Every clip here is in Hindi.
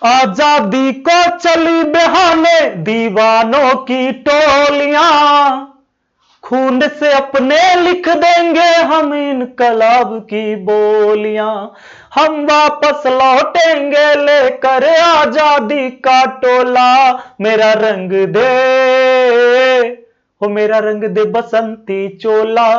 आजादी को चली बहाने दीवानों की टोलियां, खून से अपने लिख देंगे हम इनकलाब की बोलियां, हम वापस लौटेंगे लेकर आजादी का टोला, मेरा रंग दे हो मेरा रंग दे बसंती चोला,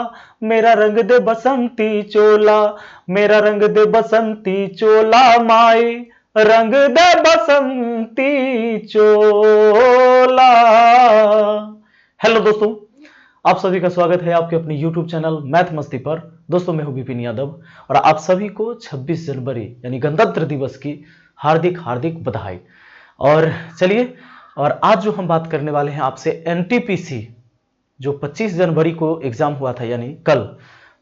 मेरा रंग दे बसंती चोला, मेरा रंग दे बसंती चोला, माई रंग दे बसंती चोला। हेलो दोस्तों, आप सभी का स्वागत है आपके अपने YouTube चैनल मैथ मस्ती पर। दोस्तों मैं हूं विपिन यादव और आप सभी को 26 जनवरी यानी गणतंत्र दिवस की हार्दिक हार्दिक बधाई। और चलिए, और आज जो हम बात करने वाले हैं आपसे एनटीपीसी जो 25 जनवरी को एग्जाम हुआ था यानी कल,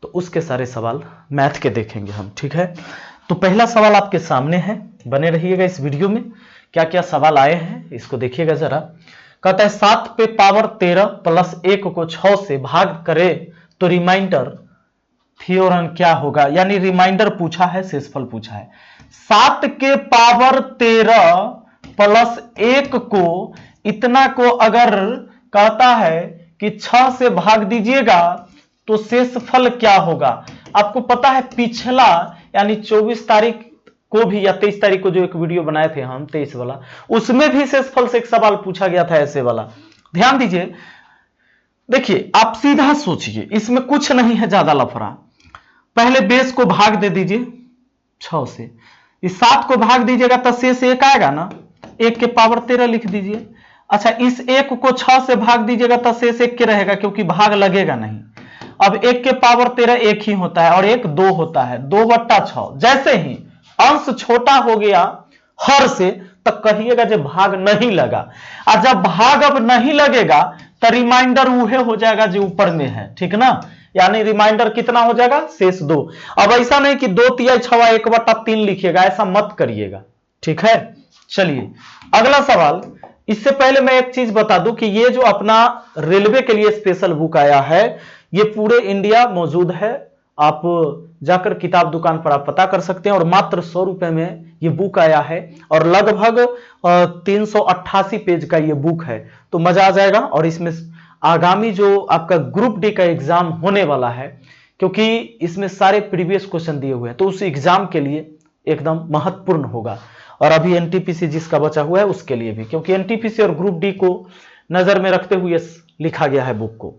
तो उसके सारे सवाल मैथ के देखेंगे हम, ठीक है। तो पहला सवाल आपके सामने है, बने रहिएगा इस वीडियो में। क्या क्या सवाल आए हैं इसको देखिएगा जरा। कहता है 7 पे पावर 13 प्लस 1 को 6 से भाग करे तो रिमाइंडर थ्योरम क्या होगा। यानी रिमाइंडर पूछा है, शेषफल पूछा है। 7 के पावर 13 प्लस 1 को इतना को अगर कहता है कि 6 से भाग दीजिएगा तो शेषफल क्या होगा। आपको पता है पिछला यानी 24 तारीख को भी या 23 तारीख को जो एक वीडियो बनाए थे हम 23 वाला, उसमें भी शेषफल से एक सवाल पूछा गया था ऐसे वाला। ध्यान दीजिए, देखिए आप सीधा सोचिए, इसमें कुछ नहीं है ज्यादा लफड़ा। पहले बेस को भाग दे दीजिए 6 से, इस 7 को भाग दीजिएगा तो शेष 1 आएगा ना, 1 के पावर 13 लिख दीजिए। अच्छा, इस 1 को 6 से भाग दीजिएगा तो शेष 1 के रहेगा क्योंकि भाग लगेगा नहीं। अब 1 के पावर 13 1 ही होता है और 1 2 होता है, 2/6। जैसे ही अंश छोटा हो गया हर से तब कहिएगा जब भाग नहीं लगा, और जब भाग अब नहीं लगेगा तो रिमाइंडर वह हो जाएगा जो ऊपर में है, ठीक ना। यानी रिमाइंडर कितना हो जाएगा, शेष 2। अब ऐसा नहीं कि 2 तिया 6 1/3 लिखिएगा, ऐसा मत करिएगा, ठीक है। चलिए अगला सवाल। इससे पहले मैं एक चीज बता दूं कि ये जो अपना रेलवे के लिए स्पेशल बुक आया है, ये पूरे इंडिया मौजूद है। आप जाकर किताब दुकान पर आप पता कर सकते हैं और मात्र 100 रुपए में ये बुक आया है और लगभग 388 पेज का ये बुक है। तो मजा आ जाएगा। और इसमें आगामी जो आपका ग्रुप डी का एग्जाम होने वाला है, क्योंकि इसमें सारे प्रीवियस क्वेश्चन दिए हुए हैं, तो उस एग्जाम के लिए एकदम महत्वपूर्ण होगा। और अभी एनटीपीसी जिसका बचा हुआ है उसके लिए भी, क्योंकि एनटीपीसी और ग्रुप डी को नजर में रखते हुए लिखा गया है बुक को।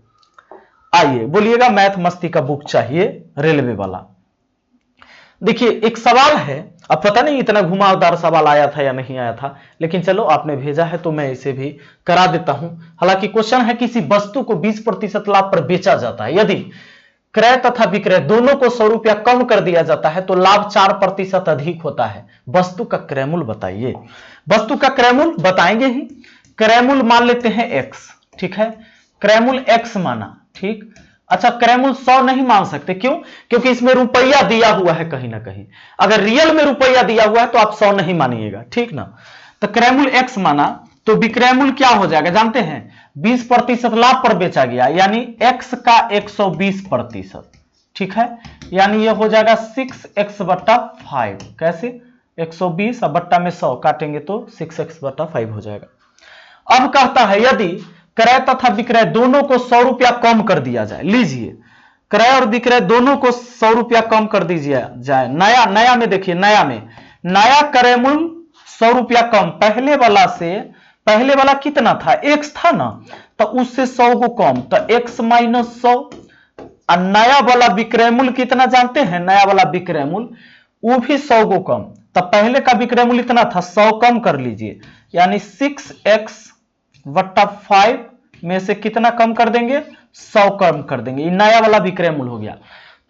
आइए बोलिएगा मैथ मस्ती का बुक चाहिए रेलवे वाला। देखिए एक सवाल है, अब पता नहीं इतना घुमावदार सवाल आया था या नहीं आया था, लेकिन चलो आपने भेजा है तो मैं इसे भी करा देता हूं। हालांकि क्वेश्चन है किसी वस्तु को 20% लाभ पर बेचा जाता है, यदि क्रय तथा विक्रय दोनों को 100 रुपया कम कर दिया जाता है तो लाभ 4% अधिक होता है। वस्तु का क्रयमूल्य बताइए। वस्तु का क्रयमूल्य बताएंगे ही। क्रयमूल्य मान लेते हैं x, ठीक है। क्रयमूल्य x माना, ठीक। अच्छा, क्रयमूल्य 100 नहीं मान सकते, क्यों? क्योंकि इसमें रुपया दिया हुआ है कहीं ना कहीं। अगर रियल में रुपया दिया हुआ है तो आप 100 नहीं मानिएगा, ठीक ना। तो क्रयमूल्य x माना तो विक्रयमूल्य क्या हो जाएगा जानते हैं, 20% लाभ पर बेचा गया, यानी x का 120%, ठीक है। यानी यह हो जाएगा 6x/5। कैसे, 120 और बट्टा में 100 काटेंगे तो 6x/5 हो जाएगा। अब कहता है यदि क्रय तथा विक्रय दोनों को 100 रुपया कम कर दिया जाए। लीजिए, क्रय और विक्रय दोनों को 100 रुपया कम कर दीजिए जाए। नया में देखिए, नया क्रय मूल्य 100 रुपया कम, पहले वाला से, पहले वाला कितना था, x था ना, तो उससे 100 को कम, तो x - 100। और नया वाला विक्रय मूल्य कितना जानते हैं, नया वाला विक्रय मूल्य वो भी 100 को कम, तो पहले का विक्रय मूल्य इतना था, 100 कम कर लीजिए, यानी 6x/5 में से कितना कम कर देंगे, 100 कम कर देंगे। ये नया वाला विक्रय मूल्य हो गया।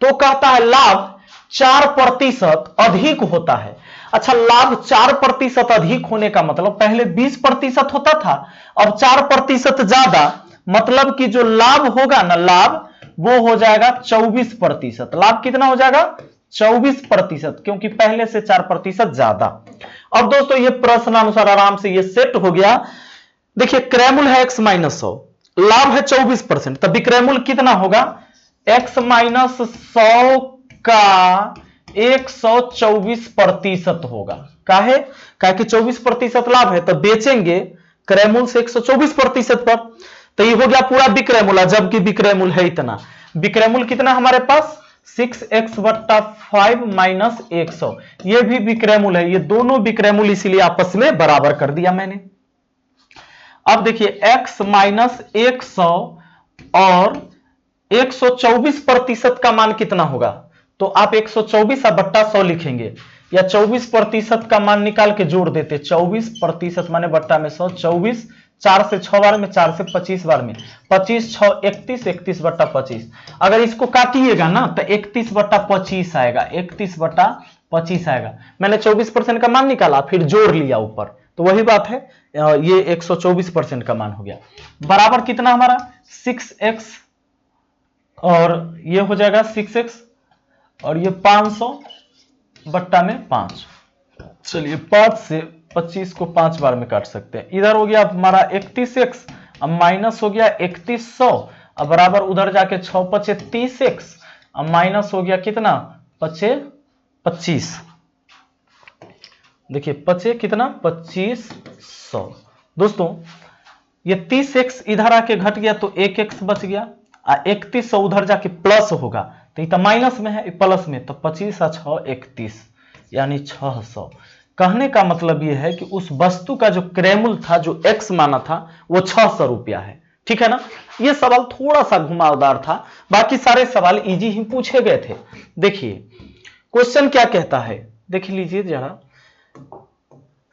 तो कहता है लाभ 4% अधिक होता है। अच्छा, लाभ 4% अधिक होने का मतलब पहले 20% होता था, अब 4% ज्यादा, मतलब कि जो लाभ होगा ना, लाभ वो हो जाएगा 24%। लाभ कितना हो जाएगा, 24%, क्योंकि पहले से 4% ज्यादा। अब दोस्तों ये प्रश्नानुसार आराम से ये सेट हो गया। देखिए क्रयमूल्य है x - 100, लाभ है 24%, तब विक्रयमूल्य कितना होगा, x - 100 का 124% होगा। काहे कि 24% लाभ है तो बेचेंगे क्रय से 124% पर, तो ये हो गया पूरा विक्रय मूल्य, जबकि विक्रय मूल्य है इतना। विक्रय मूल्य कितना हमारे पास 6x/5 माइनस 100, ये भी विक्रय मूल्य है। ये दोनों विक्रय मूल्य इसीलिए आपस में बराबर कर दिया मैंने। अब देखिए x माइनस 100 और 124% का मान कितना होगा, तो आप 124/100 लिखेंगे या 24% का मान निकाल के जोड़ देते। 24% माने बट्टा में 100, 24 4 से 6 बार में, 4 से 25 बार में, 25 6 31, 31/25। अगर इसको काटिएगा ना तो 31/25 आएगा, 31/25 आएगा। मैंने 24% का मान निकाला फिर जोड़ लिया ऊपर, तो वही बात है, ये 124% का मान हो गया। बराबर कितना हमारा 6x और ये हो जाएगा 6x और ये 500/5। चलिए 5 से 25 को 5 बार में काट सकते हैं। इधर हो गया हमारा 31x, अब माइनस हो गया 3100, अब बराबर उधर जाके 6 5 30x, अब माइनस हो गया कितना 5 25। देखिए 5 कितना 2500। दोस्तों ये 30x इधर आके घट गया तो 1x बच गया, 3100 उधर जाके प्लस होगा तो ये तो माइनस में है, प्लस में, तो 25 और 6 31 यानी 600। कहने का मतलब यह है कि उस वस्तु का जो क्रय मूल्य था, जो x माना था, वो 600 रुपया है। ठीक है ना। यह सवाल थोड़ा सा घुमावदार था, बाकी सारे सवाल इजी ही पूछे गए थे। देखिए क्वेश्चन क्या कहता है, देख लीजिए जरा।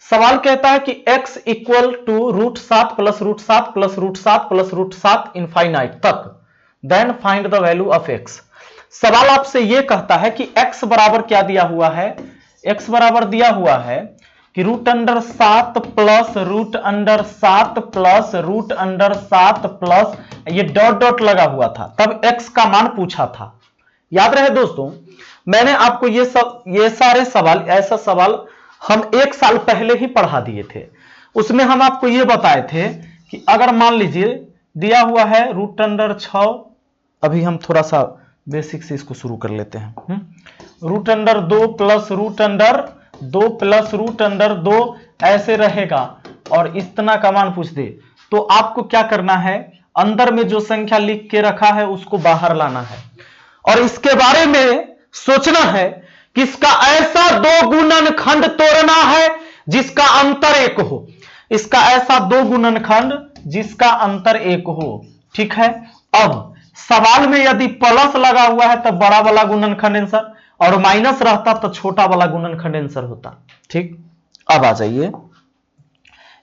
सवाल कहता है कि x equal to √7 plus √7 plus √7 plus √7 infinite तक, then find the value of x। सवाल आपसे यह कहता है कि x बराबर क्या दिया हुआ है, x बराबर दिया हुआ है कि √7 प्लस √7 प्लस √7 प्लस ये डॉट डॉट लगा हुआ था, तब x का मान पूछा था। याद रहे दोस्तों, मैंने आपको ये सारे सवाल, ऐसा सवाल हम 1 साल पहले ही पढ़ा दिए थे। उसमें हम आपको ये बताए थे कि अगर मान लीजिए दिया हुआ है √6, अभी हम थोड़ा सा बेसिक से इसको शुरू कर लेते हैं। √2 प्लस √2 प्लस √2 ऐसे रहेगा और इतना का मान पूछ दे, तो आपको क्या करना है, अंदर में जो संख्या लिख के रखा है उसको बाहर लाना है और इसके बारे में सोचना है कि इसका ऐसा 2 गुणनखंड तोड़ना है जिसका अंतर 1 हो। इसका ऐसा 2 गुणनखंड जिसका अंतर 1 हो। ठीक है। अब सवाल में यदि प्लस लगा हुआ है तो बड़ा वाला गुणनखंड आंसर, और माइनस रहता तो छोटा वाला गुणनखंड आंसर होता। ठीक। अब आ जाइए,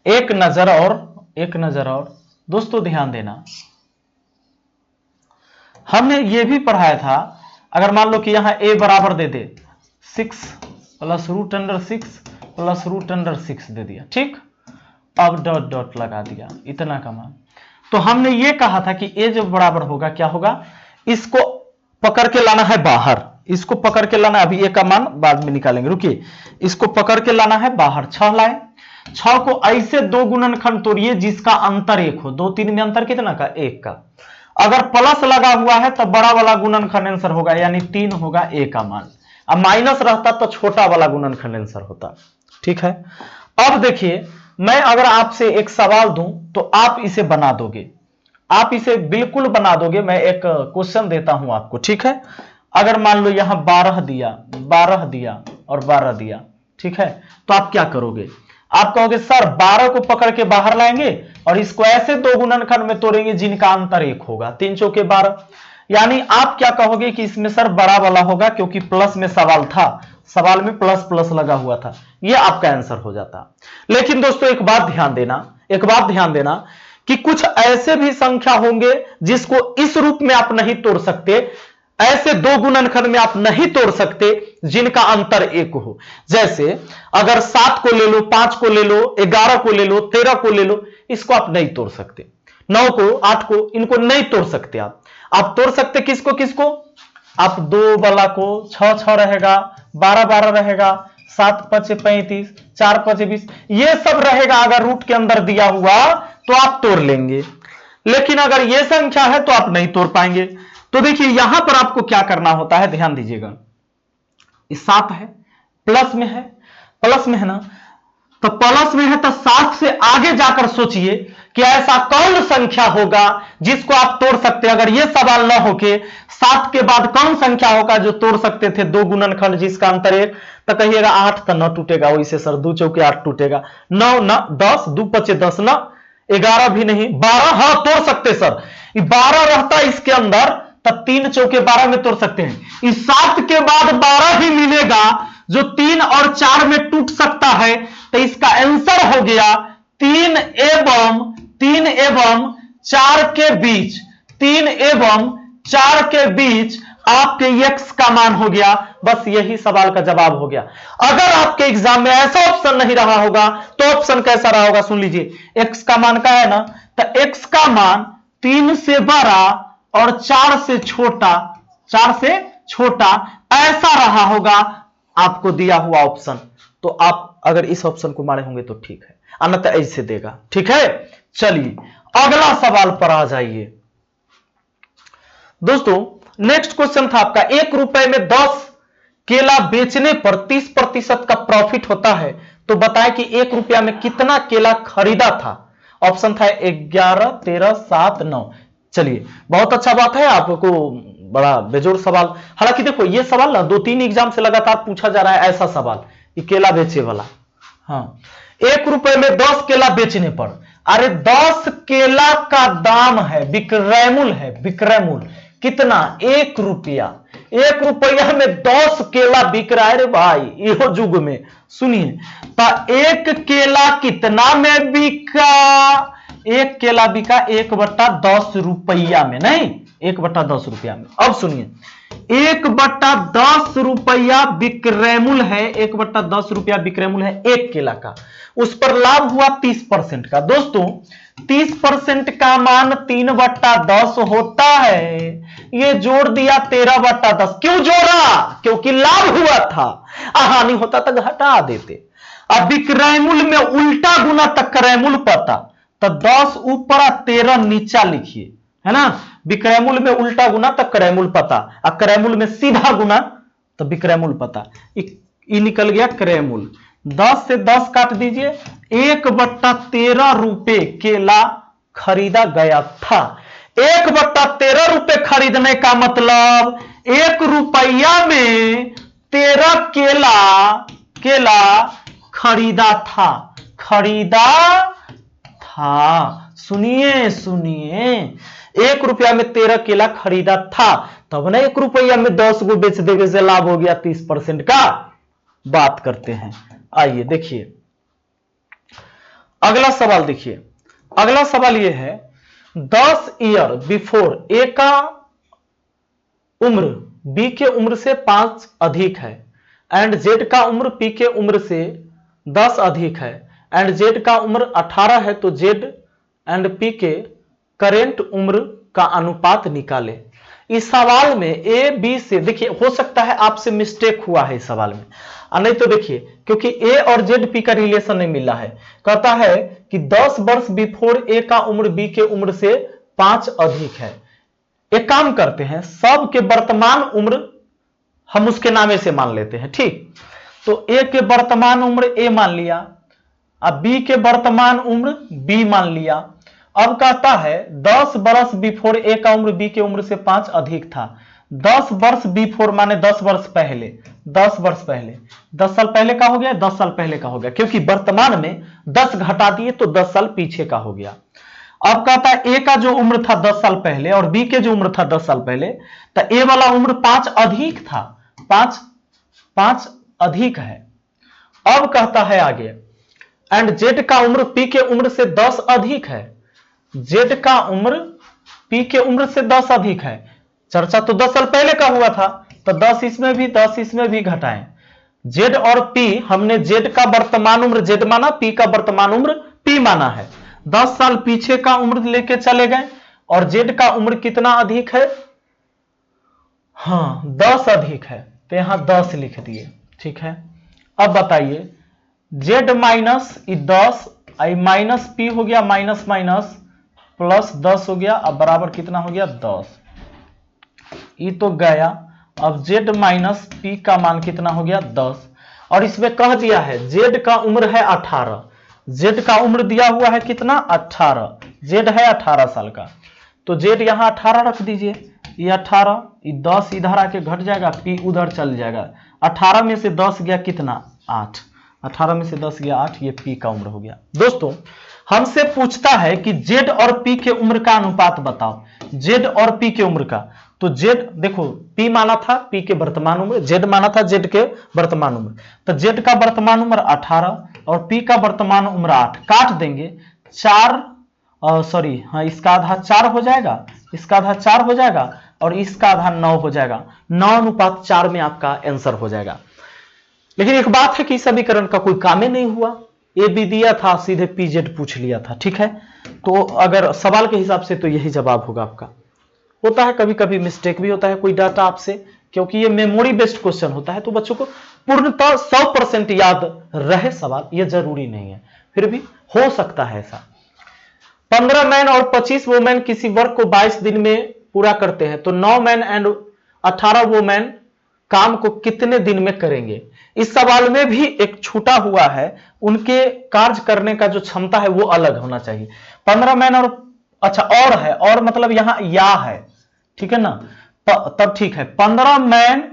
एक नजर और दोस्तों ध्यान देना, हमने ये भी पढ़ाया था, अगर मान लो कि यहां a बराबर दे दे 6 प्लस √6 प्लस √6 दे दिया। ठीक। अब डॉट डॉट लगा दिया, इतना का मान, तो हमने ये कहा था कि a जब बराबर होगा क्या होगा, इसको पकड़ के लाना है बाहर, इसको पकड़ के लाना, अभी a का मान बाद में निकालेंगे, रुकिए, इसको पकड़ के लाना है बाहर। 6 लाए, 6 को ऐसे 2 गुणनखंड तोड़िए जिसका अंतर 1 हो। 2 3 में अंतर कितना का 1 का। अगर प्लस लगा हुआ है तो बड़ा वाला गुणनखंड आंसर होगा, यानी 3 होगा a का मान। अब माइनस रहता तो छोटा वाला गुणनखंड आंसर होता। ठीक है। अब देखिए, मैं अगर आपसे एक सवाल दूं तो आप इसे बना दोगे, आप इसे बिल्कुल बना दोगे। मैं एक क्वेश्चन देता हूं आपको। ठीक है। अगर मान लो यहां 12 दिया और 12 दिया, ठीक है, तो आप क्या करोगे, आप कहोगे सर 12 को पकड़ के बाहर लाएंगे और इसको ऐसे 2 गुणनखंड में तोड़ेंगे जिनका अंतर 1 होगा। 3 चौके 12, यानी आप क्या कहोगे कि इसमें सर बड़ा वाला होगा, क्योंकि प्लस में सवाल था, सवाल में प्लस प्लस लगा हुआ था, यह आपका आंसर हो जाता। लेकिन दोस्तों एक बात ध्यान देना कि कुछ ऐसे भी संख्या होंगे जिसको इस रूप में आप नहीं तोड़ सकते, ऐसे 2 गुणनखंड में आप नहीं तोड़ सकते जिनका अंतर 1 हो। जैसे अगर 7 को ले लो, 5 को ले लो, 11 को ले लो, 13 को ले लो, इसको आप नहीं तोड़ सकते। 9 को, 8 को, इनको नहीं तोड़ सकते आप तोड़ सकते किसको किसको, आप 2 वाला को, 6 6 रहेगा, 12 12 रहेगा, 7 5 35, 4 5 20, ये सब रहेगा। अगर रूट के अंदर दिया हुआ तो आप तोड़ लेंगे, लेकिन अगर ये संख्या है तो आप नहीं तोड़ पाएंगे। तो देखिए यहां पर आपको क्या करना होता है, ध्यान दीजिएगा। 7 है, प्लस में है, प्लस में है ना, तो प्लस में है तो 7 से आगे जाकर सोचिए कि ऐसा कौन संख्या होगा जिसको आप तोड़ सकते हैं। अगर यह सवाल ना होके 7 के बाद कौन संख्या होगा जो तोड़ सकते थे, 2 गुणनखंड जिसका अंतर 1, तो कहिएगा 8 तो न टूटेगा, वैसे सर 2 चौके 8 टूटेगा, 9 न 10, 2 पचे 10 न, 11 भी नहीं, 12 हाँ तोड़ सकते सर, 12 रहता इसके अंदर तब 3 चौके 12 में तोड़ सकते हैं। इस 7 के बाद 12 ही मिलेगा जो 3 और 4 में टूट सकता है, तो इसका आंसर हो गया 3 एवं 4 के बीच, 3 एवं 4 के बीच आपके x का मान हो गया। बस यही सवाल का जवाब हो गया। अगर आपके एग्जाम में ऐसा ऑप्शन नहीं रहा होगा तो ऑप्शन कैसा रहा होगा सुन लीजिए, x का मान का है ना, तो x का मान 3 से बड़ा और 4 से छोटा, 4 से छोटा ऐसा रहा होगा आपको दिया हुआ ऑप्शन। तो आप अगर इस ऑप्शन को मारे होंगे तो ठीक है, अन्यथा ऐसे देगा। ठीक है, चलिए अगला सवाल पर आ जाइए दोस्तों। नेक्स्ट क्वेश्चन था आपका, 1 रुपए में 10 केला बेचने पर 30% का प्रॉफिट होता है, तो बताएं कि 1 रुपया में कितना केला खरीदा था। ऑप्शन था 11, 13, 7, 9। चलिए बहुत अच्छा बात है, आपको बड़ा बेजोड़ सवाल, हालांकि देखो ये सवाल ना 2-3 एग्जाम से लगातार पूछा जा रहा है, ऐसा सवाल ये केला बेचे वाला। हाँ, 1 रुपए में 10 केला बेचने पर, अरे 10 केला का दाम है, विक्रयमूल्य है, विक्रयमूल्य कितना, 1 रुपया। 1 रुपया में 10 केला बिक रहा है रे भाई, यो युग में। सुनिए तो 1 केला कितना में बिका, 1 केला बिका 1/10 रुपया में, नहीं 1/10 रुपया में। अब सुनिए 1/10 रुपया विक्रयमूल्य है, 1/10 रुपया विक्रयमूल्य है 1 केला का, उस पर लाभ हुआ 30% का। दोस्तों 30% का मान 3/10 होता है, ये जोड़ दिया 13/10। क्यों जोड़ा, क्योंकि लाभ हुआ था, हानि होता तो घटा देते। अब विक्रयमूल्य में उल्टा गुना तक क्रयमूल्य पता, तो 10 ऊपर 13 नीचा लिखिए, है ना। विक्रयमूल्य में उल्टा गुना तक क्रयमूल्य पता, और क्रयमूल्य में सीधा गुना तो विक्रयमूल्य पता, ये निकल गया क्रयमूल्य। 10 से 10 काट दीजिए, 1/13 रुपए केला खरीदा गया था। 1/13 रुपए खरीदने का मतलब 1 रुपया में 13 केला खरीदा था, खरीदा था। सुनिए सुनिए, 1 रुपया में 13 केला खरीदा था, तब ना 1 रुपया में 10 को बेच देने से लाभ हो गया 30% का। बात करते हैं, आइए देखिए अगला सवाल। देखिए अगला सवाल यह है, 10 ईयर बिफोर ए का उम्र बी के उम्र से 5 अधिक है, एंड जेड का उम्र पी के उम्र से 10 अधिक है, एंड जेड का उम्र 18 है, तो जेड एंड पी के करेंट उम्र का अनुपात निकाले। इस सवाल में ए बी से, देखिए हो सकता है आपसे मिस्टेक हुआ है इस सवाल में, नहीं तो देखिए क्योंकि ए और जेड पी का रिलेशन नहीं मिला है। कहता है कि 10 वर्ष बिफोर ए का उम्र बी के उम्र से 5 अधिक है। एक काम करते हैं, सब के वर्तमान उम्र हम उसके नामे से मान लेते हैं, ठीक। तो ए के वर्तमान उम्र ए मान लिया, अब बी के वर्तमान उम्र बी मान लिया। अब कहता है 10 वर्ष बिफोर ए का उम्र बी के उम्र से 5 अधिक था। 10 वर्ष बिफोर माने 10 वर्ष पहले, 10 वर्ष पहले, 10 साल पहले का हो गया, 10 साल पहले का हो गया, क्योंकि वर्तमान में 10 घटा दिए तो 10 साल पीछे का हो गया। अब कहता है ए का जो उम्र था 10 साल पहले और बी के जो उम्र था 10 साल पहले, तो ए वाला उम्र 5 अधिक था, 5 अधिक है। अब कहता है आगे, एंड जेड का उम्र पी के उम्र से 10 अधिक है, जेड का उम्र पी के उम्र से 10 अधिक है। चर्चा तो 10 साल पहले का हुआ था, तो 10 इसमें भी 10 इसमें भी घटाएं। जेड और पी, हमने जेड का वर्तमान उम्र जेड माना, पी का वर्तमान उम्र पी माना है। 10 साल पीछे का उम्र लेके चले गए, और जेड का उम्र कितना अधिक है, हाँ 10 अधिक है, तो यहां 10 लिख दिए, ठीक है। अब बताइए जेड माइनस 10 माइनस पी हो गया, माइनस माइनस प्लस 10 हो गया, अब बराबर कितना हो गया 10। ये तो गया, अब z माइनस पी का मान कितना हो गया 10, और इसमें कह दिया है z का उम्र है 18, z का उम्र दिया हुआ है कितना 18, z है 18 साल का, तो z यहां 18 रख दीजिए, ये 18, ये 10 इधर आके घट जाएगा, p उधर चल जाएगा, 18 में से 10 गया कितना 8, 18 में से 10 गया 8, ये p का उम्र हो गया। दोस्तों हमसे पूछता है कि z और p के उम्र का अनुपात बताओ, z और p के उम्र का, तो z देखो p माना था p के वर्तमान उम्र, z माना था z के वर्तमान उम्र, तो z का वर्तमान उम्र 18 और p का वर्तमान उम्र 8, काट देंगे 4 सॉरी हाँ इसका आधा 4 हो जाएगा, इसका आधा 4 हो जाएगा और इसका आधा 9 हो जाएगा, 9:4 में आपका आंसर हो जाएगा। लेकिन एक बात है कि समीकरण का कोई काम ही नहीं हुआ, ए बी दिया था सीधे पी जेड पूछ लिया था, ठीक है, तो अगर सवाल के हिसाब से तो यही जवाब होगा आपका। होता है कभी कभी मिस्टेक भी होता है कोई डाटा आपसे, क्योंकि ये मेमोरी बेस्ड क्वेश्चन होता है, तो बच्चों को पूर्णतः 100% याद रहे सवाल ये जरूरी नहीं है, फिर भी हो सकता है ऐसा। 15 मैन और 25 वुमेन किसी वर्क को 22 दिन में पूरा करते हैं, तो 9 मैन एंड 18 वुमेन काम को कितने दिन में करेंगे। इस सवाल में भी एक छूटा हुआ है, उनके कार्य करने का जो क्षमता है वो अलग होना चाहिए। 15 मैन और अच्छा और है, और मतलब यहां या है, ठीक है ना, तब ठीक है। 15 मैन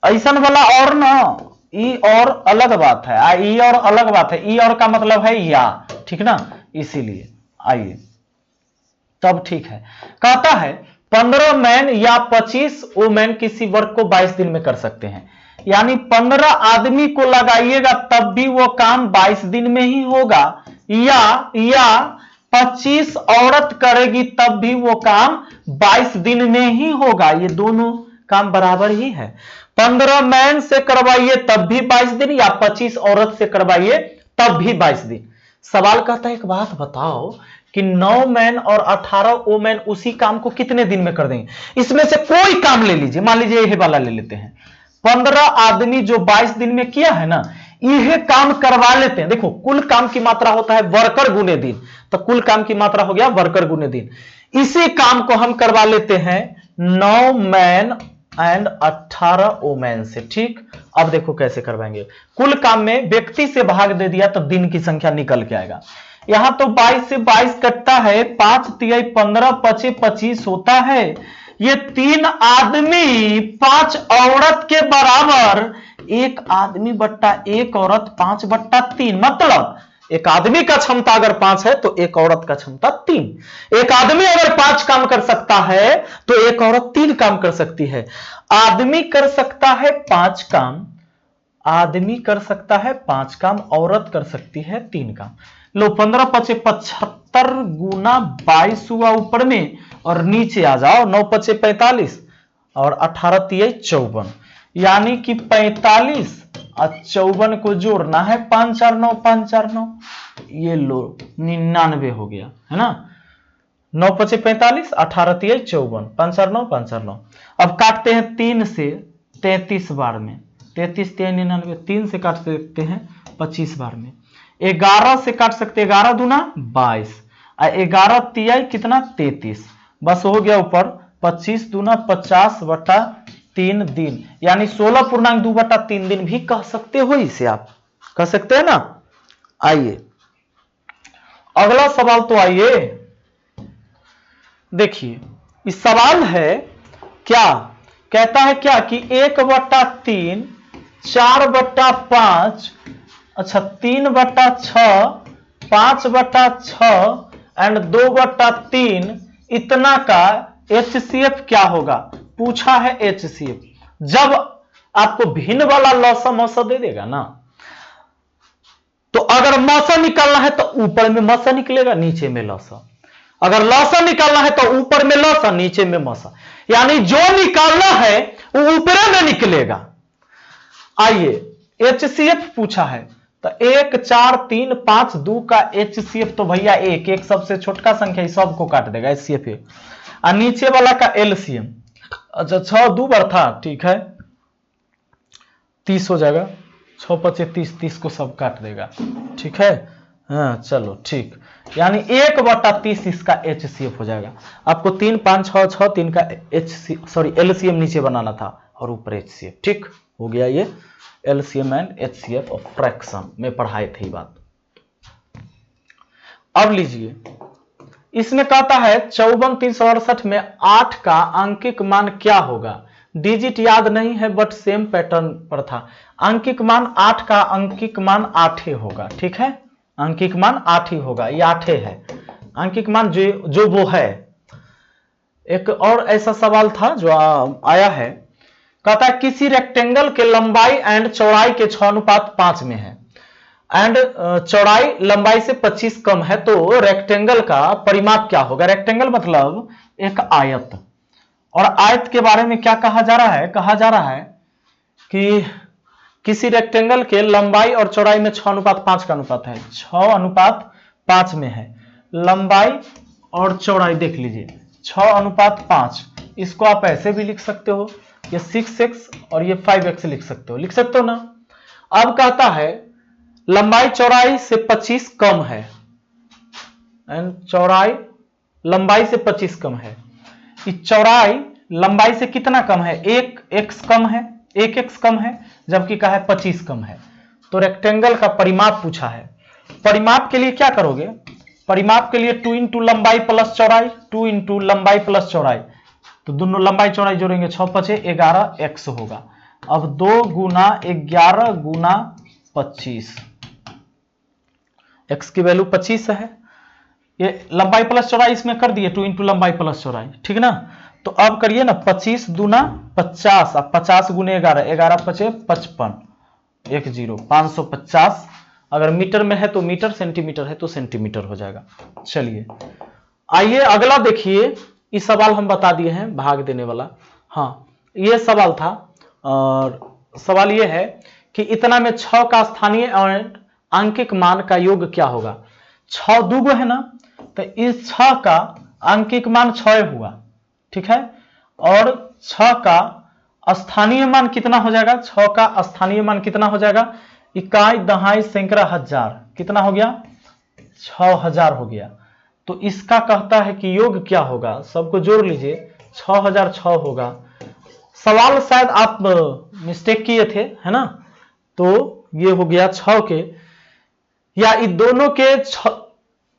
ऐसा वाला और ना, ई और अलग बात है, ई और अलग बात है, ई और का मतलब है या, ठीक ना, इसीलिए आइए तब ठीक है। कहता है 15 मैन या 25 वुमेन किसी वर्क को 22 दिन में कर सकते हैं, यानी 15 आदमी को लगाइएगा तब भी वो काम 22 दिन में ही होगा, या 25 औरत करेगी तब भी वो काम 22 दिन में ही होगा, ये दोनों काम बराबर ही है। 15 मैन से करवाइए तब भी 22 दिन, या 25 औरत से करवाइए तब भी 22 दिन। सवाल कहता है एक बात बताओ कि 9 मैन और 18 वुमेन उसी काम को कितने दिन में कर देंगे। इसमें से कोई काम ले लीजिए, मान लीजिए यह वाला ले लेते हैं, 15 आदमी जो 22 दिन में किया है ना, यह काम करवा लेते हैं। देखो कुल काम की मात्रा होता है वर्कर गुने दिन, तो कुल काम की मात्रा हो गया वर्कर गुने दिन, इसी काम को हम करवा लेते हैं 9 मैन एंड 18 वुमेन से, ठीक। अब देखो कैसे करवाएंगे, कुल काम में व्यक्ति से भाग दे दिया तो दिन की संख्या निकल के आएगा। यहां तो 22 से 22 कटता है, 5 तिहाई 15 पचे 25 होता है, ये 3 आदमी 5 औरत के बराबर, एक आदमी बट्टा एक औरत 5/3, मतलब एक आदमी का क्षमता अगर 5 है तो एक औरत का क्षमता 3, एक आदमी अगर 5 काम कर सकता है तो एक औरत 3 काम कर सकती है। आदमी कर सकता है 5 काम, आदमी कर सकता है 5 काम, औरत कर सकती है 3 काम। लो 15 पचे 75 गुना 22 हुआ ऊपर में, और नीचे आ जाओ 9 पचे 45 और 18 तिहाई 54, यानी कि 45 और 54 को जोड़ना है, 5 4 9 5 4 9, ये लो 99 हो गया है ना, 9 पचे 45 18 तिहाई 54, 5 4 9 5 4 9। अब काटते हैं 3 से 33 बार में, 33 तिहाई 99, 3 से काट सकते हैं 25 बार में, 11 से काट सकते हैं 11 दूना 22, 11 तिहाई कितना 33, बस हो गया ऊपर 25 दूना 50/3 दिन, यानी 16.2/3 दिन भी कह सकते हो, इसे आप कह सकते हैं ना। आइए अगला सवाल तो आइए देखिए, इस सवाल है क्या, कहता है क्या कि 1/3 4/5 अच्छा 3/6 5/6 एंड 2/3 इतना का HCF क्या होगा, पूछा है HCF। जब आपको भिन्न वाला लौसा मौसा दे देगा ना, तो अगर मौसा निकालना है तो ऊपर में मौसा निकलेगा, नीचे में लौसा, अगर लौसा निकालना है तो ऊपर में लौसा नीचे में मौसा, यानी जो निकालना है वो ऊपर में निकलेगा। आइए HCF पूछा है, तो 1 4 3 5 2 का HCF तो भैया एक सबसे छोटका संख्या सबको काट देगा HCF एक, और नीचे वाला का LCM, अच्छा 6 2 बार था, ठीक है 30 हो जाएगा, 6 पचे 30, 30 को सब काट देगा, ठीक है हाँ चलो ठीक, यानी 1/30 इसका HCF हो जाएगा। आपको 3 5 6 6 3 का LCM नीचे बनाना था, और ऊपर HCF। ठीक हो गया, ये LCM and HCF of fraction में पढ़ाए थे बात। अब लीजिए, इसमें कहता है 54,368 में 8 का अंकिक मान क्या होगा। डिजिट याद नहीं है बट सेम पैटर्न पर था। अंकिक मान 8 का अंकिक मान 8 ही होगा। ठीक है, अंकिक मान 8 ही होगा, ये 8 है अंकिक मान जो वो है। एक और ऐसा सवाल था जो आया है, कहता है किसी रेक्टेंगल के लंबाई एंड चौड़ाई के 6:5 में है एंड चौड़ाई लंबाई से 25 कम है, तो रेक्टेंगल का परिमाप क्या होगा। रेक्टेंगल मतलब एक आयत, और आयत के बारे में क्या कहा जा रहा है, कहा जा रहा है कि किसी रेक्टेंगल के लंबाई और चौड़ाई में 6:5 का अनुपात है, 6:5 में है लंबाई और चौड़ाई। देख लीजिए 6:5, इसको आप ऐसे भी लिख सकते हो, ये 6x और ये 5x लिख सकते हो, लिख सकते हो ना। अब कहता है लंबाई चौड़ाई से 25 कम है एंड चौड़ाई लंबाई से 25 कम है। चौड़ाई लंबाई से कितना कम है, 1x कम है, 1x कम है, जबकि कहा है 25 कम है। तो रेक्टेंगल का परिमाप पूछा है। परिमाप के लिए क्या करोगे, परिमाप के लिए 2 इंटू लंबाई प्लस चौड़ाई, 2 इंटू लंबाई प्लस चौड़ाई, तो दोनों लंबाई चौड़ाई जोड़ेंगे 6×5 = 11x होगा। अब 2 गुना 11 गुना 25, x की वैल्यू 25 है। ये लंबाई प्लस चौड़ाई इसमें कर दिए, 2 इंटू लंबाई प्लस चौड़ाई, ठीक ना। तो अब करिए ना 25 दूना 50, अब 50 गुने 11, 11×5 = 55, 10 550। अगर मीटर में है तो मीटर, सेंटीमीटर है तो सेंटीमीटर हो जाएगा। चलिए आइए अगला देखिए, इस सवाल हम बता दिए हैं भाग देने वाला। हाँ ये सवाल था, और सवाल ये है कि इतना में 6 का स्थानीय और आंकिक मान का योग क्या होगा। 6 दूगो है ना, तो इस 6 का आंकिक मान 6 हुआ, ठीक है, और 6 का स्थानीय मान कितना हो जाएगा, 6 का स्थानीय मान कितना हो जाएगा, इकाई दहाई सैकड़ा हजार, कितना हो गया 6000 हो गया। तो इसका कहता है कि योग क्या होगा, सबको जोड़ लीजिए 6006 होगा। सवाल शायद आप मिस्टेक किए थे, है ना, तो ये हो गया 6 के, या इन दोनों के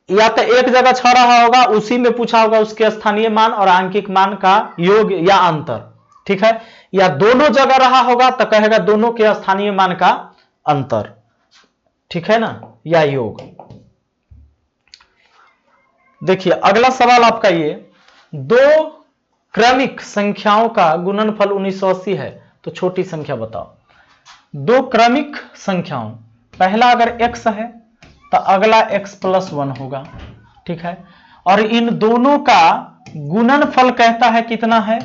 या तो एक जगह 6 रहा होगा, उसी में पूछा होगा उसके स्थानीय मान और आंकिक मान का योग या अंतर, ठीक है, या दोनों जगह रहा होगा तो कहेगा दोनों के स्थानीय मान का अंतर, ठीक है ना, या योग। देखिए अगला सवाल आपका ये, दो क्रमिक संख्याओं का गुणनफल 1980 है, तो छोटी संख्या बताओ। दो क्रमिक संख्याओं, पहला अगर x है तो अगला x + 1 होगा, ठीक है, और इन दोनों का गुणनफल कहता है कितना है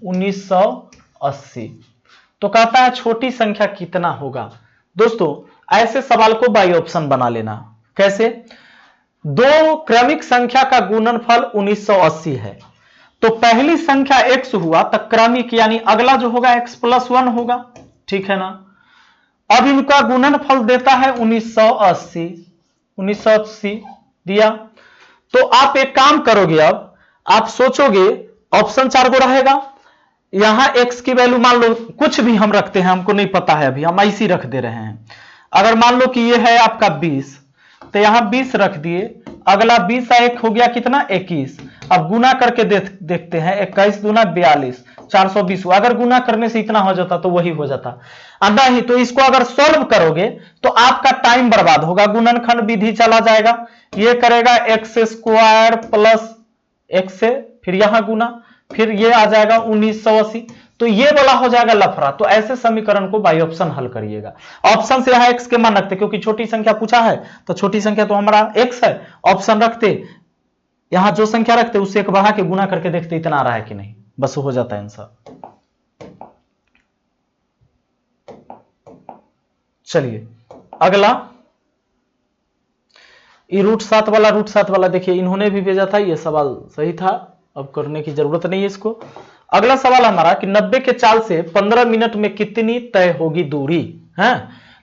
1980, तो कहता है छोटी संख्या कितना होगा। दोस्तों ऐसे सवाल को बाई ऑप्शन बना लेना। कैसे, दो क्रमिक संख्या का गुणनफल 1980 है, तो पहली संख्या x हुआ तो क्रमिक यानी अगला जो होगा x + 1 होगा, ठीक है ना। अब इनका गुणनफल देता है 1980, 1980 दिया, तो आप एक काम करोगे, अब आप सोचोगे ऑप्शन 4 को रहेगा, यहां x की वैल्यू मान लो कुछ भी हम रखते हैं, हमको नहीं पता है अभी, हम ऐसी रख दे रहे हैं। अगर मान लो कि ये है आपका 20, तो यहां 20 रख दिए, अगला 20 1 हो गया कितना 21। अब गुना करके देखते हैं, 21 दूना 42, 420। अगर गुना करने से इतना हो जाता तो वही हो जाता, नहीं तो इसको अगर सॉल्व करोगे तो आपका टाइम बर्बाद होगा, गुणनखंड विधि चला जाएगा, ये करेगा x² + x से, फिर यहां गुना, फिर ये आ जाएगा 1980, तो ये वाला हो जाएगा लफड़ा। तो ऐसे समीकरण को बाई ऑप्शन हल करिएगा। ऑप्शन से यहां x के मान रखते, क्योंकि छोटी संख्या पूछा है तो छोटी संख्या तो हमारा x है, ऑप्शन रखते, यहां जो संख्या रखते उससे एक बढ़ा के गुना करके देखते इतना आ रहा है कि नहीं, बस हो जाता है आंसर। चलिए अगला, ये √7 वाला देखिए इन्होंने भी भेजा था, ये सवाल सही था, अब करने की जरूरत नहीं है इसको। अगला सवाल हमारा कि 90 के चाल से 15 मिनट में कितनी तय होगी दूरी है,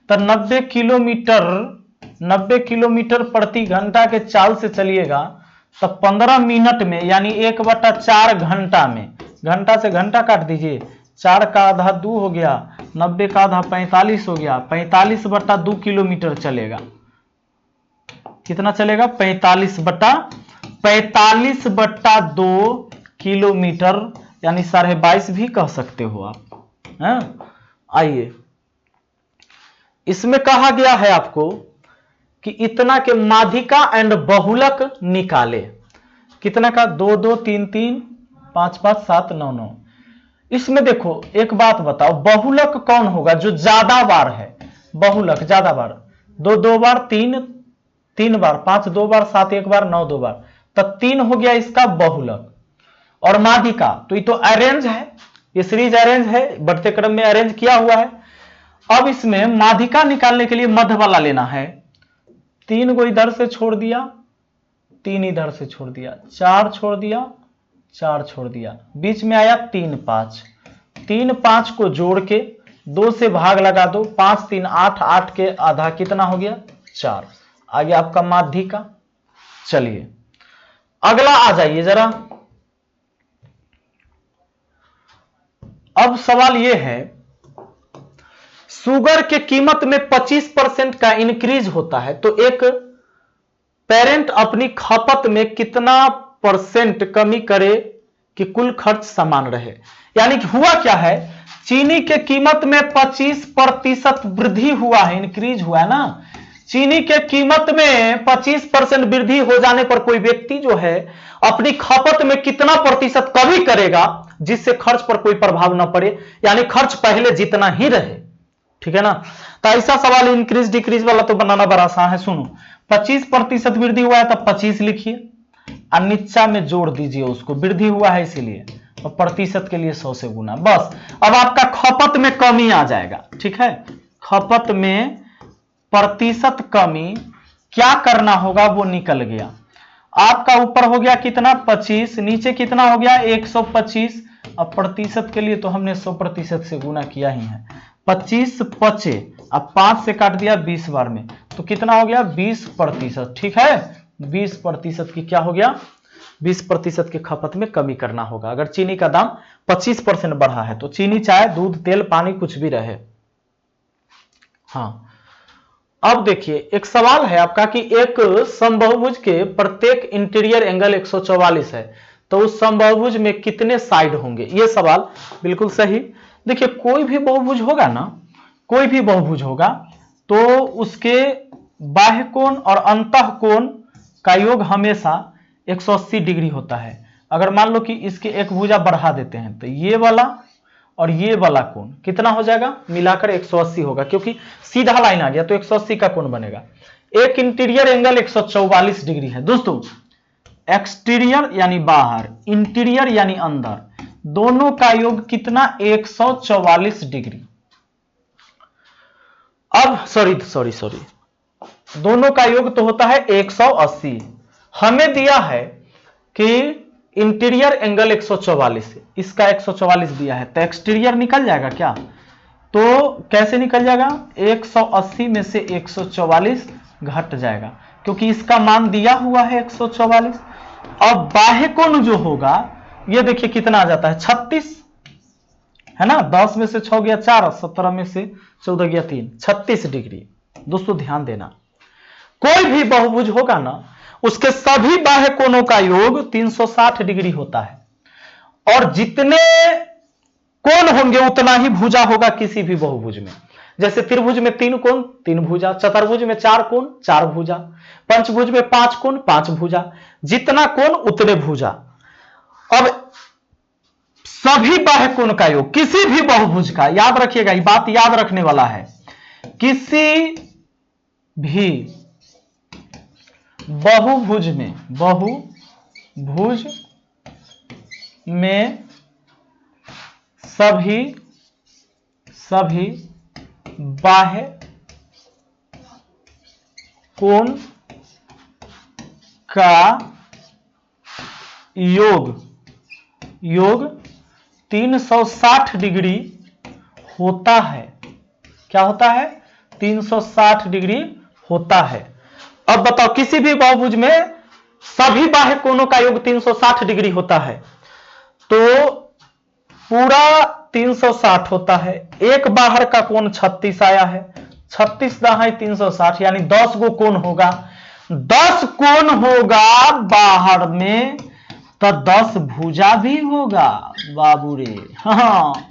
तो 90 किलोमीटर प्रति घंटा के चाल से चलिएगा तो 15 मिनट में यानी 1/4 घंटा में, घंटा से घंटा काट दीजिए, 4 का आधा 2 हो गया, 90 का आधा 45 हो गया, 45/2 किलोमीटर चलेगा। कितना चलेगा? 45/2 किलोमीटर, यानी 22.5 भी कह सकते हो आप। आइए, इसमें कहा गया है आपको कि इतना के माध्यिका एंड बहुलक निकाले। कितना का? 2 2 3 3 5 5 7 9 9। इसमें देखो एक बात बताओ, बहुलक कौन होगा? जो ज्यादा बार है। बहुलक ज्यादा बार, 2 2 बार, 3 3 बार, 5 2 बार, 7 1 बार, 9 2 बार, तब 3 हो गया इसका बहुलक। और माध्यिका तो ये तो अरेंज है, ये सीरीज अरेंज है, बढ़ते क्रम में अरेंज किया हुआ है। अब इसमें माध्यिका निकालने के लिए मध्य वाला लेना है। 3 को इधर से छोड़ दिया, 3 इधर से छोड़ दिया, 4 छोड़ दिया, 4 छोड़ दिया, बीच में आया 3 5। 3 5 को जोड़ के 2 से भाग लगा दो, 5 3 8, 8 के आधा कितना हो गया? 4। आ गया आपका माध्यिका। चलिए अगला आ जाइए जरा। अब सवाल यह है, शुगर के कीमत में 25% का इंक्रीज होता है तो एक पेरेंट अपनी खपत में कितना परसेंट कमी करे कि कुल खर्च समान रहे? यानी कि हुआ क्या है, चीनी के कीमत में 25% वृद्धि हुआ है, इंक्रीज हुआ है ना। चीनी के कीमत में 25% वृद्धि हो जाने पर कोई व्यक्ति जो है अपनी खपत में कितना प्रतिशत कमी करेगा जिससे खर्च पर कोई प्रभाव न पड़े, यानी खर्च पहले जितना ही रहे। ठीक है ना? तो ऐसा सवाल इंक्रीज डिक्रीज वाला तो बनाना बड़ा आसान है। सुनो, 25% वृद्धि हुआ है तब 25 लिखिए और नीचा में जोड़ दीजिए उसको, वृद्धि हुआ है इसीलिए, और प्रतिशत के लिए 100 से गुना। बस अब आपका खपत में कमी आ जाएगा। ठीक है, खपत में प्रतिशत कमी क्या करना होगा वो निकल गया आपका। ऊपर हो गया कितना? 25, नीचे कितना हो गया? 125। अब प्रतिशत के लिए तो हमने 100% से गुना किया ही है। 25 पचे, अब 5 से काट दिया 20 बार में, तो कितना हो गया? 20%। ठीक है, 20% की क्या हो गया? 20% की खपत में कमी करना होगा। अगर चीनी का दाम 25% बढ़ा है तो चीनी, चाहे दूध, तेल, पानी कुछ भी रहे। हाँ, अब देखिए एक सवाल है आपका कि एक समबाहुभुज के प्रत्येक इंटीरियर एंगल 144 है तो उस समबाहुभुज में कितने साइड होंगे? यह सवाल बिल्कुल सही। देखिए कोई भी बहुभुज होगा ना, कोई भी बहुभुज होगा तो उसके बाह्य कोण और अंतः कोण का योग हमेशा 180 डिग्री होता है। अगर मान लो कि इसके एक भुजा बढ़ा देते हैं तो ये वाला और ये वाला कोण कितना हो जाएगा? मिलाकर 180 होगा, क्योंकि सीधा लाइन आ गया तो 180 का कोण बनेगा। एक इंटीरियर एंगल 144 डिग्री है दोस्तों। एक्सटीरियर यानी बाहर, इंटीरियर यानी अंदर, दोनों का योग कितना? 144 डिग्री। अब सॉरी, दोनों का योग तो होता है 180। हमें दिया है कि इंटीरियर एंगल 144 है, इसका 144 दिया है तो एक्सटीरियर निकल जाएगा क्या? तो कैसे निकल जाएगा? 180 में से 144 घट जाएगा क्योंकि इसका मान दिया हुआ है 144। अब बाह्य कोण जो होगा ये देखिए कितना आ जाता है? 36 है ना। 10 में से 6 गया 4, 17 में से 14 गया 3, 36 डिग्री। दोस्तों ध्यान देना, कोई भी बहुभुज होगा ना उसके सभी बाह्य कोणों का योग 360 डिग्री होता है और जितने कोण होंगे उतना ही भुजा होगा किसी भी बहुभुज में। जैसे त्रिभुज में 3 कोण 3 भुजा, चतुर्भुज में 4 कोण 4 भुजा, पंचभुज में 5 कोण 5 भुजा, जितना कोण उतने भुजा। अब सभी बाह्य कोण का योग किसी भी बहुभुज का, याद रखिएगा ये बात याद रखने वाला है, किसी भी बहुभुज में सभी बाह्य कोण का योग 360 डिग्री होता है। क्या होता है? 360 डिग्री होता है। अब बताओ किसी भी बहुभुज में सभी बाह्य कोणों का योग 360 डिग्री होता है तो पूरा 360 होता है, एक बाहर का कोण 36 आया है, 36 दहाई 360 यानी 10 गो कोण होगा, 10 कोण होगा बाहर में तो 10 भुजा भी होगा बाबू रे। हाँ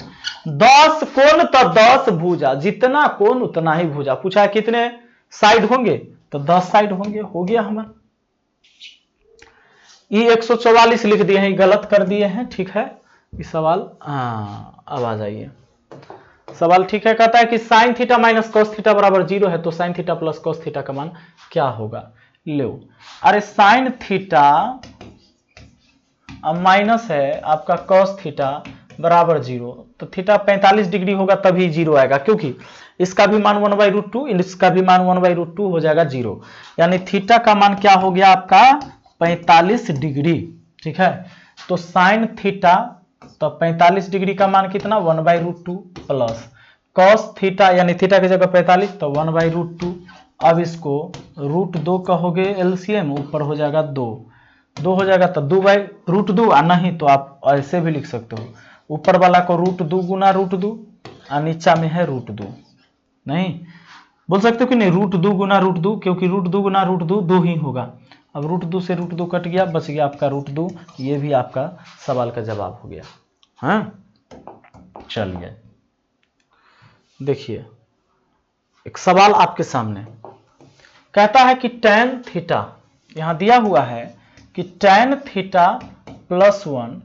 10 कोण तो 10 भुजा, जितना कोण उतना ही भुजा। पूछा है कितने साइड होंगे तो 10 साइड होंगे, हो गया हमारा। ये 144 लिख दिए हैं, गलत कर दिए हैं, ठीक है इस सवाल। अब आ जाइए, सवाल ठीक है, कहता है कि sine theta minus cos theta बराबर 0 है तो sine theta plus cos theta का मान क्या होगा। लो अरे साइन थीटा माइनस है आपका कॉस थीटा बराबर 0, तो थीटा 45 डिग्री होगा तभी 0 आएगा, क्योंकि इसका भी मान 1/√2 इसका भी मान 1/√2 हो जाएगा 0, यानी थीटा का मान क्या हो गया आपका 45 डिग्री, ठीक है। तो साइन थीटा तो 45 डिग्री का मान कितना 1/√2 प्लस कॉस थीटा यानी थीटा की जगह 45 तो 1/√2। अब इसको √2 कहोगे एलसीएम, ऊपर हो जाएगा 2 हो जाएगा तो 2/√2, नहीं तो आप ऐसे भी लिख सकते हो, ऊपर वाला को √2 गुना √2 और नीचा में है √2, नहीं बोल सकते हो कि नहीं √2 गुना √2, क्योंकि √2 गुना √2 2 ही होगा। अब √2 से √2 कट गया, बच गया आपका √2, ये भी आपका सवाल का जवाब हो गया। हाँ चलिए देखिए एक सवाल आपके सामने कहता है कि tan थीटा, यहां दिया हुआ है कि tan थीटा प्लस 1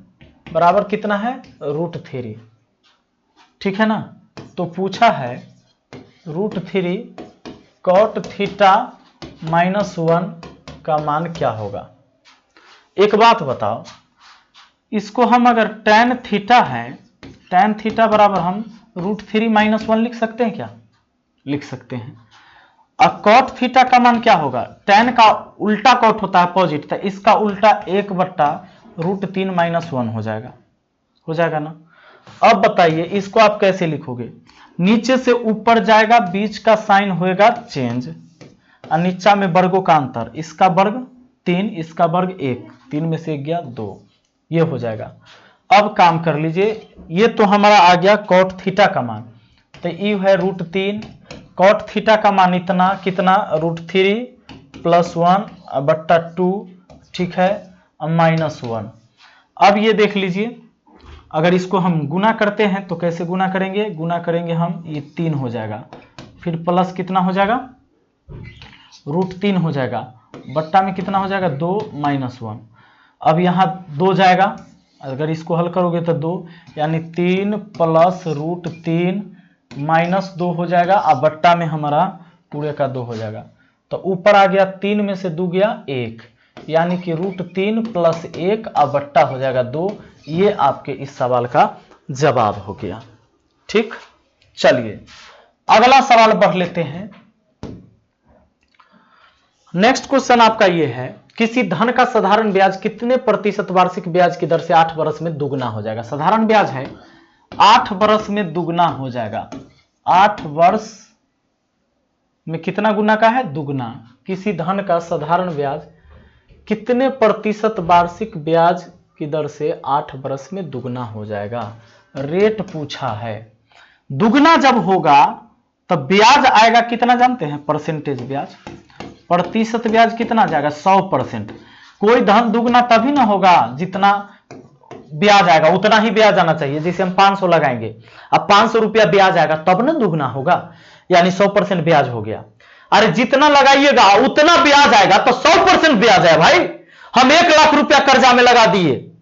बराबर कितना है √3, ठीक है ना। तो पूछा है √3 cot थीटा माइनस 1 का मान क्या होगा। एक बात बताओ, इसको हम अगर tan थीटा है, tan थीटा बराबर हम √3 माइनस 1 लिख सकते हैं क्या, लिख सकते हैं। अब cot थीटा का मान क्या होगा, tan का उल्टा cot होता है अपोजिट, तो इसका उल्टा 1/√3 माइनस 1 हो जाएगा ना। अब बताइए इसको आप कैसे लिखोगे, नीचे से ऊपर जाएगा, बीच का साइन होएगा चेंज, और नीचा में वर्गों का अंतर, इसका वर्ग 3 इसका वर्ग 1, 3 में से 1 गया 2, ये हो जाएगा। अब काम कर लीजिए, ये तो हमारा आ गया cot थीटा का मान, तो ये है √3, cot थीटा का मान इतना कितना √3 प्लस 1/2, ठीक है माइनस 1। अब ये देख लीजिए, अगर इसको हम गुना करते हैं तो कैसे गुना करेंगे, गुना करेंगे हम, ये 3 हो जाएगा, फिर प्लस कितना हो जाएगा √3 हो जाएगा, बट्टा में कितना हो जाएगा 2 माइनस 1। अब यहाँ 2 जाएगा, अगर इसको हल करोगे तो 2, यानी 3 प्लस √3 माइनस 2 हो जाएगा, अब बट्टा में हमारा पूरे का 2 हो जाएगा। तो ऊपर आ गया 3 में से 2 गया 1, यानी कि √3 प्लस 1 अब बट्टा हो जाएगा 2। ये आपके इस सवाल का जवाब हो गया, ठीक। चलिए अगला सवाल पढ़ लेते हैं। नेक्स्ट क्वेश्चन आपका ये है, किसी धन का साधारण ब्याज कितने प्रतिशत वार्षिक ब्याज की दर से 8 वर्ष में दुगना हो जाएगा। साधारण ब्याज है 8 वर्ष में दुगना हो जाएगा, 8 वर्ष में कितना गुना का है दुगना। किसी धन का साधारण ब्याज कितने प्रतिशत वार्षिक ब्याज की दर से 8 वर्ष में दुगना हो जाएगा, रेट पूछा है। दुगना जब होगा तब ब्याज आएगा कितना जानते हैं, परसेंटेज ब्याज, प्रतिशत ब्याज कितना जाएगा 100%। कोई धन दुगना तभी ना होगा जितना ब्याज आएगा उतना ही ब्याज आना चाहिए। जैसे हम 500 लगाएंगे, अब 500 रुपया ब्याज आएगा तब ना दुगना होगा, यानी 100% ब्याज हो गया। अरे जितना लगाइएगा उतना ब्याज आएगा, तो 100% ब्याज है भाई। हम 1 लाख रुपया कर्जा में लगा दिए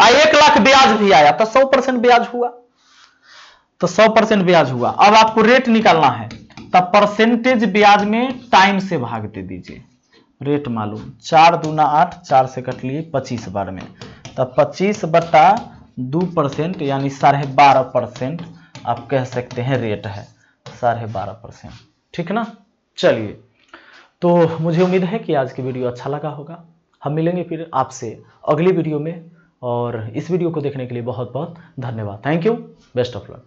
और 1 लाख ब्याज भी आया तो 100% ब्याज हुआ, तो 100% ब्याज हुआ। अब आपको रेट निकालना है, तब परसेंटेज ब्याज में टाइम से भाग दे दीजिए, रेट मालूम 4 दूना 8, 4 से कट लिए 25 बार में, तब 25/2% यानी 12.5% आप कह सकते हैं रेट है 12.5%, ठीक ना। चलिए तो मुझे उम्मीद है कि आज की वीडियो अच्छा लगा होगा। हम मिलेंगे फिर आपसे अगली वीडियो में, और इस वीडियो को देखने के लिए बहुत बहुत धन्यवाद। Thank you, best of luck.